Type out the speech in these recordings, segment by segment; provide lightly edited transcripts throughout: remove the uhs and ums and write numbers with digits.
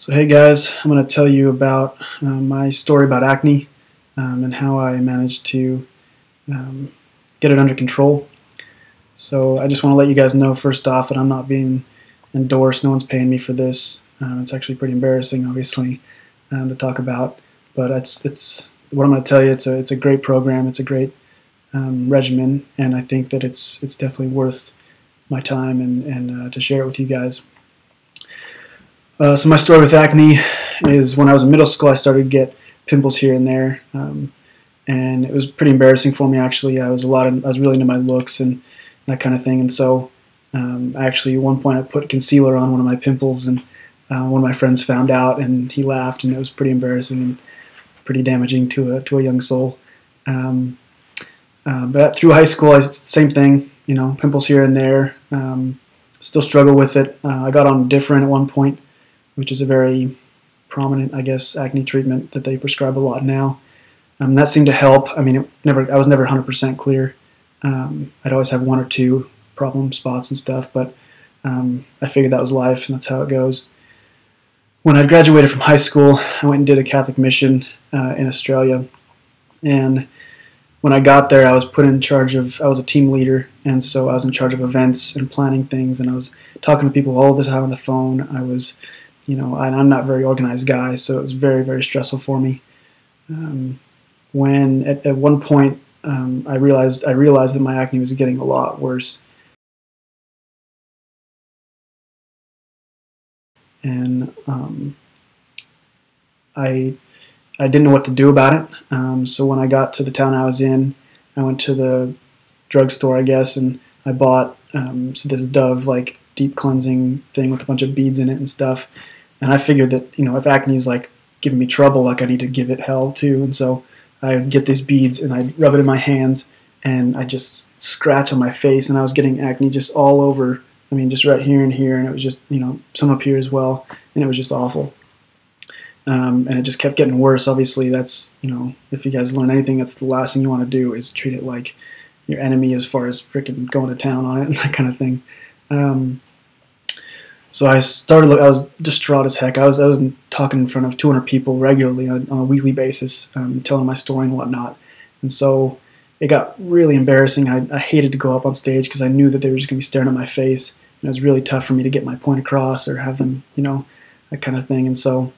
So hey guys, I'm going to tell you about my story about acne and how I managed to get it under control. So I just want to let you guys know first off that I'm not being endorsed. No one's paying me for this. It's actually pretty embarrassing, obviously, to talk about. But it's what I'm going to tell you. It's a great program. It's a great regimen, and I think that it's definitely worth my time and to share it with you guys. So my story with acne is when I was in middle school, I started to get pimples here and there, and it was pretty embarrassing for me. Actually, I was really into my looks and that kind of thing, and so actually at one point I put concealer on one of my pimples, and one of my friends found out, and he laughed, and it was pretty embarrassing and pretty damaging to a young soul. But through high school, same thing, pimples here and there. Still struggle with it. I got on Different at one point, which is a very prominent, I guess, acne treatment that they prescribe a lot now. That seemed to help. I mean, I was never 100% clear. I'd always have one or two problem spots and stuff, but I figured that was life, and that's how it goes. When I graduated from high school, I went and did a Catholic mission in Australia, and when I got there, I was put in charge of, I was a team leader, and so I was in charge of events and planning things, and I was talking to people all the time on the phone. I was, I'm not a very organized guy, so it was very, very stressful for me. When at one point I realized that my acne was getting a lot worse, and I didn't know what to do about it. So when I got to the town I was in, I went to the drugstore, I guess, and I bought this Dove like deep cleansing thing with a bunch of beads in it and stuff. And I figured that if acne is like giving me trouble, like I need to give it hell too. And so I'd get these beads and I'd rub it in my hands, and I'd just scratch on my face, and I was getting acne just all over. I mean, just right here and here, and it was just some up here as well, and it was just awful. And it just kept getting worse. Obviously, that's, if you guys learn anything, that's the last thing you want to do, is treat it like your enemy as far as freaking going to town on it and that kind of thing. So I was distraught as heck. I was talking in front of 200 people regularly on a weekly basis, telling my story and whatnot. And so it got really embarrassing. I hated to go up on stage because I knew that they were just going to be staring at my face. And it was really tough for me to get my point across or have them, that kind of thing. And so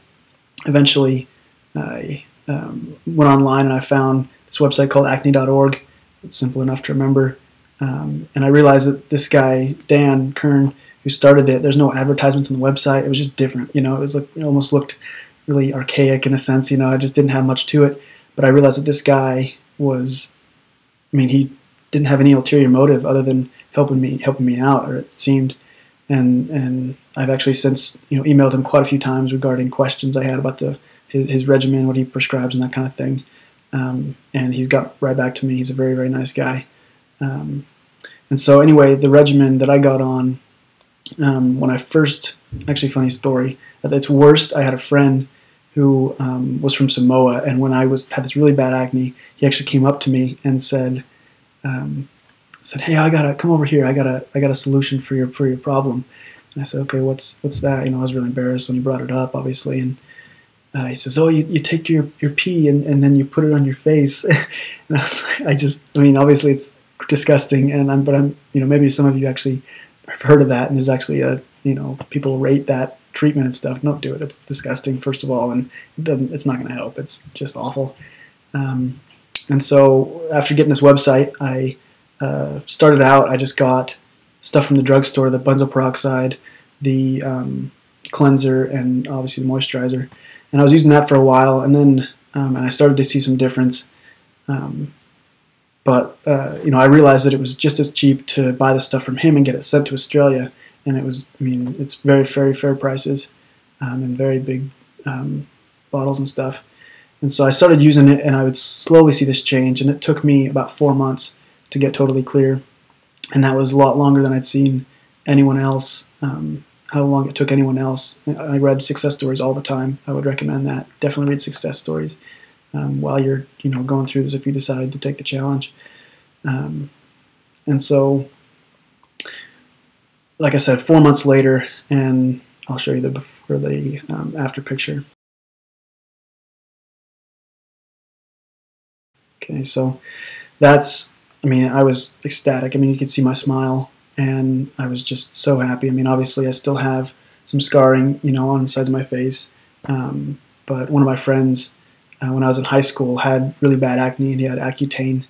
eventually, I went online and I found this website called acne.org. It's simple enough to remember. And I realized that this guy, Dan Kern, who started it, there's no advertisements on the website. It was just different. It was like, it almost looked really archaic in a sense. I just didn't have much to it. But I realized that this guy was, he didn't have any ulterior motive other than helping me out, or it seemed. And I've actually since emailed him quite a few times regarding questions I had about his regimen, what he prescribes, and that kind of thing. And he's got right back to me. He's a very, very nice guy. And so anyway, the regimen that I got on, when I first, actually funny story, at its worst, I had a friend who was from Samoa, and when I had this really bad acne, he actually came up to me and said, "Hey, I gotta come over here. I got a solution for your problem." And I said, "Okay, what's that?" I was really embarrassed when he brought it up, obviously. And he says, "Oh, you take your pee and then you put it on your face." And I was like, obviously it's disgusting, but maybe some of you actually have heard of that, and there's actually people rate that treatment and stuff. Don't do it. It's disgusting, first of all, and it's not going to help. It's just awful. And so after getting this website, I started out, I just got stuff from the drugstore, the benzoyl peroxide, the cleanser, and obviously the moisturizer. And I was using that for a while, and then and I started to see some difference. But I realized that it was just as cheap to buy the stuff from him and get it sent to Australia. And it was, it's very, very fair prices and very big bottles and stuff. And so I started using it, and I would slowly see this change. And it took me about 4 months to get totally clear. And that was a lot longer than I'd seen anyone else, how long it took anyone else. I read success stories all the time. I would recommend that. Definitely read success stories while you're going through this if you decide to take the challenge. And so, like I said, 4 months later, and I'll show you the for the after picture. Okay, so that's, I mean, I was ecstatic. I mean, you could see my smile, and I was just so happy. I mean, obviously, I still have some scarring, you know, on the sides of my face. But one of my friends, when I was in high school, had really bad acne, and he had Accutane,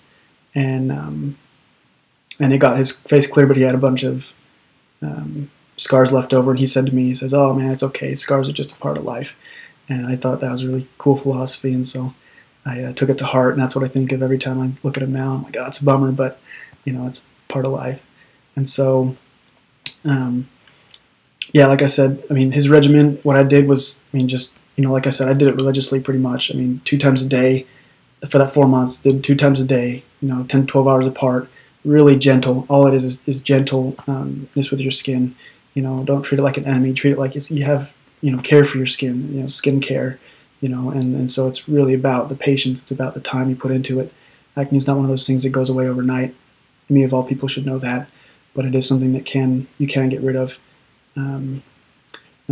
and it got his face clear, but he had a bunch of scars left over. And he said to me, he says, "Oh man, it's okay. Scars are just a part of life." And I thought that was a really cool philosophy, and so I took it to heart, and that's what I think of every time I look at him now. I'm like, oh, it's a bummer, but you know, it's part of life. And so, yeah, like I said, I mean, his regimen, what I did was, I mean, just, you know, like I said, I did it religiously pretty much. I mean, 2 times a day for that 4 months, did 2 times a day, you know, 10 to 12 hours apart, really gentle. All it is gentle, just with your skin. You know, don't treat it like an enemy. Treat it like you have, you know, care for your skin, you know, skin care, you know, and so it's really about the patience. It's about the time you put into it. Acne is not one of those things that goes away overnight. Me, of all people, should know that, but it is something that you can get rid of. And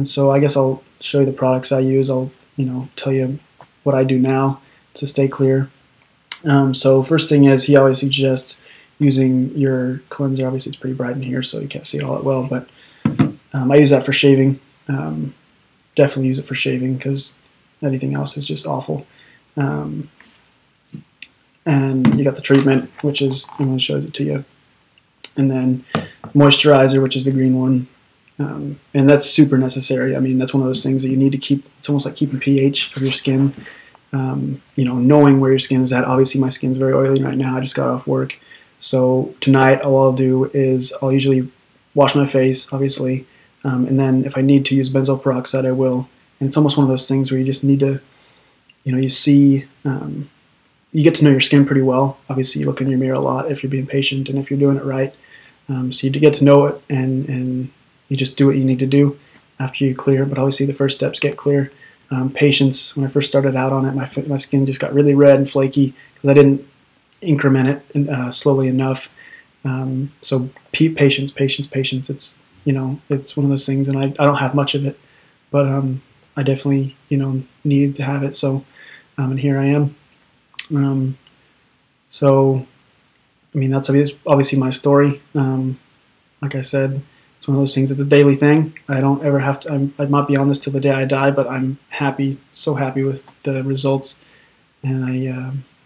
so I guess I'll show you the products I use. I'll, you know, tell you what I do now to stay clear. So first thing is, he always suggests using your cleanser. Obviously it's pretty bright in here, so you can't see it all that well, but I use that for shaving. Definitely use it for shaving, because anything else is just awful. And you got the treatment, which is, I'm going to show it to you. And then moisturizer, which is the green one. And that's super necessary. I mean, that's one of those things that you need to keep. It's almost like keeping pH of your skin. You know, knowing where your skin is at. Obviously, my skin's very oily right now. I just got off work. So tonight, all I'll do is I'll usually wash my face, obviously. And then if I need to use benzoyl peroxide, I will. And it's almost one of those things where you just need to, you know, you see, you get to know your skin pretty well. Obviously, you look in your mirror a lot if you're being patient and if you're doing it right. So you get to know it, and you just do what you need to do after you clear. But obviously, the first steps get clear. Patience. When I first started out on it, my skin just got really red and flaky because I didn't increment it slowly enough. So patience. It's, you know, it's one of those things, and I don't have much of it, but I definitely, you know, needed to have it. So and here I am. So I mean, that's obviously my story. Like I said, it's one of those things. It's a daily thing. I don't ever have to. I might be on this till the day I die, but I'm happy, so happy with the results, and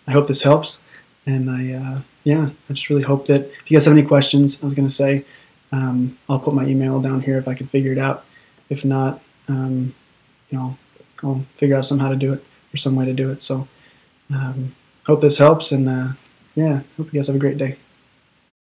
I hope this helps. And yeah, I just really hope that if you guys have any questions, I was going to say, I'll put my email down here if I can figure it out. If not, you know, I'll figure out somehow to do it, or some way to do it. So hope this helps, and yeah, hope you guys have a great day.